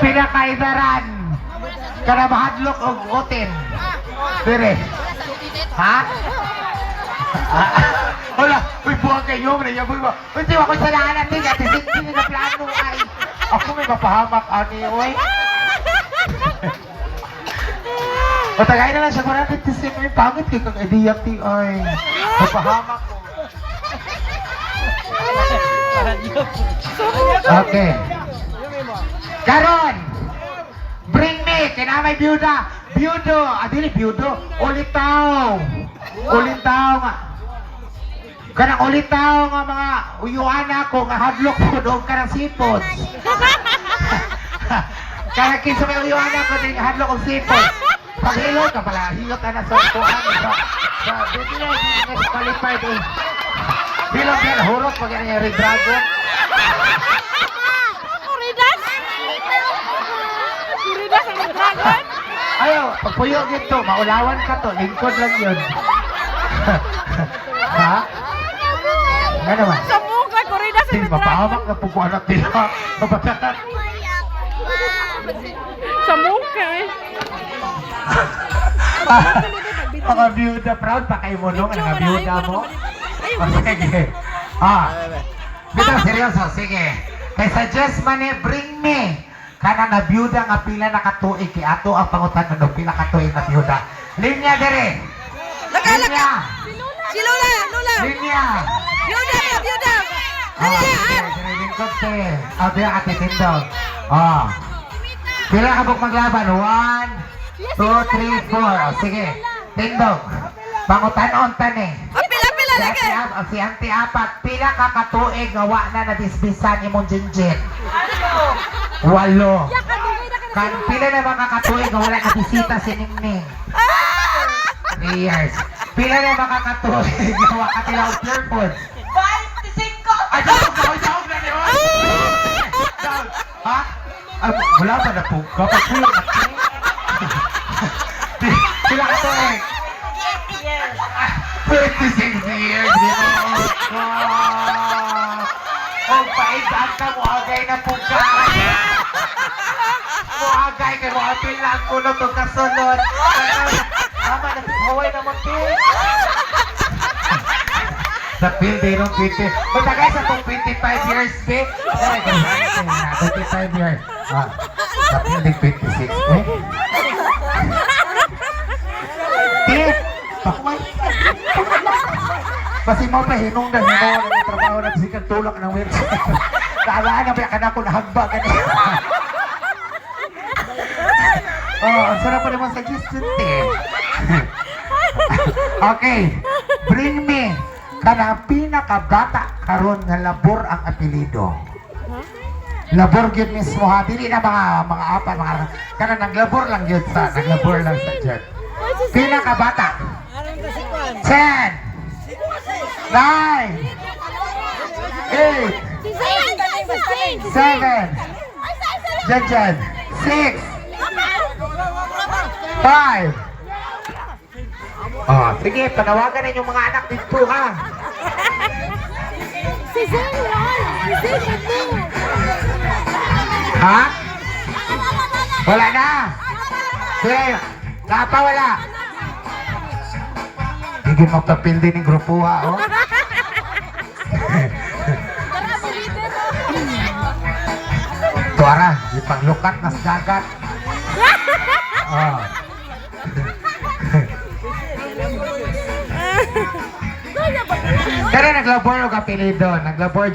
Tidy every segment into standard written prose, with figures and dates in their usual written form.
pinakaidaran. Kana mahadlok og utin. Dire. Ha? Wala, uy buwag kayo, nayaboy mo. Hindi ako sa lahat natin, at isipin na plano ay. Ako may mapahamak, ani, uy. Matagay na lang siya, kung natin tisip may pangit kay kang idea, ti, ay. Mapahamak ko. Okay. Karon, bring me, kinamay byuda. Byudo, adili byudo. Ulitaw. Ulitaw nga. Kanang ulitaw nga mga uyuan ako nga hadlok po doon kanang sipod. Kanang kinsa may uyuan ako din hadlok og sipod. Paghilot ka pala, hilot ka na sa kuhan. Sa business, business qualified eh. Bilang yan, hurot pag yan yung red dragon. Kuridas? Kuridas ang red dragon? Ayaw, pagpuyo dito, maulawan ka to, lingkod lang yun. Ha? Nga naman. Sa mukha, kuridas ang Hindi, red dragon. mapahamak na po kung anak nila. Mapatakat. Sa mukha eh. Mga byuda, proud pa kayo mo nung mga byuda mo. O sige. Dito, seryoso, sige. Kay suggest man eh, bring me. Kana nga byuda nga pila na katuig kay ato ang pangutan ng pila katuig na byuda. Linya dere. Linya. Si Lola, Lola. Linya. Byuda, byuda. Sige, lingkod te. Biya ate tindog. Pila ka buk maglaban? 1, 2, 3, 4. Sige, tindog. Pangutan-on tani. Pila lagi. Si Auntie Apat, pila ka katuig nga wa na nadisbisan imong jinjin. 8. Kan pila na mga katuig nga wala kabisita si Ningning. 3 years. Pila na mga katuig nga wa ka tilaw pure food. 25. Ay, dawag na niyo. Ha? Wala pa na po. Kapag puyo na. Pila katuig. 26 years. Huwag paigdaan ka mo agay na po ka. Mo agay kay mo apil na ang kuno itong kasunod. Tama na, huwag naman pil. Sa pil, di nung 20. Matagay sa itong 25 years, be. 25 years. Sa pil, di 26. Tip! Pakway! Kasi mo pa hinong na hinong ng trabaho na sikat tulak ng website. Kaalaan na ba ka na ako nahagba ka na. Ang sarap pa naman suggestion eh. Okay, bring me kanang pinakabata karon nga labor ang apelido. Labor gyud mismo ha, dili na mga apat mga kanang naglabor lang gyud sa naglabor lang sa jet. Pinakabata. 10 9 8 7 Jan 6 5 sige, panawagan na yung mga anak dito ha. Si Zen, Ha? Wala na. Sige, napa wala. Hindi magpapil din yung grupo ha, oh. Tuara, ipanglukat na sa dagat. Pero naglabor o kapilido, naglabor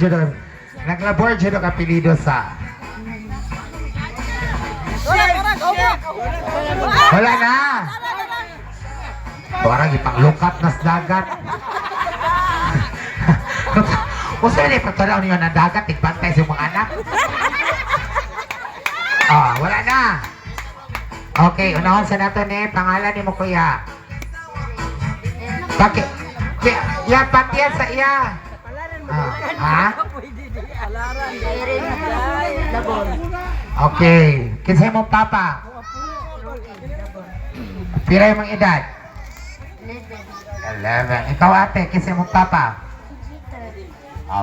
dyan o kapilido sa wala na. Tuara, ipanglukat na sa dagat. Kung saan ipagtalaw niyo ng dagat, igbantay sa mga anak. Wala na. Okay, unahon sa nato ni pangalan ni mo kuya. Bakit? Ya, patiyan sa iya. Ha? Okay. Kinsa mo papa? Pira yung edad? 11. Ikaw ate, kinsa mo papa?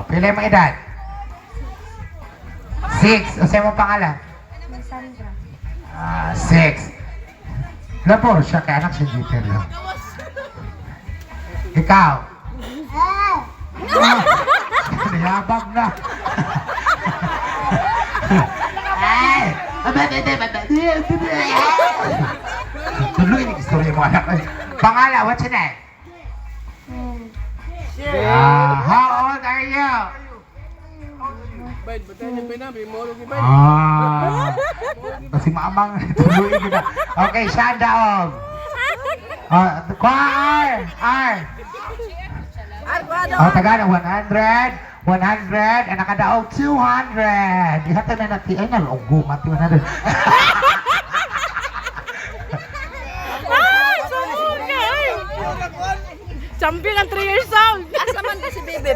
Pila yung edad? 6. O sa'yo mo pangalan? Sandra. 6. Labor siya, kaya anak siya Jeter lang. Ikaw. Nayabag na. Ay! Tuloy yung istorya mo anak. Pangalan, what's your name? How old are you? Kasi maamang tuloy kita. Okay, Shandaog. Kuha R. Taga na 100. 100. Ang nakadaog 200. Ihatag na natin. Ay, nalogo. Mati 100. Champion ang 3 years old. Asa man si Bebe?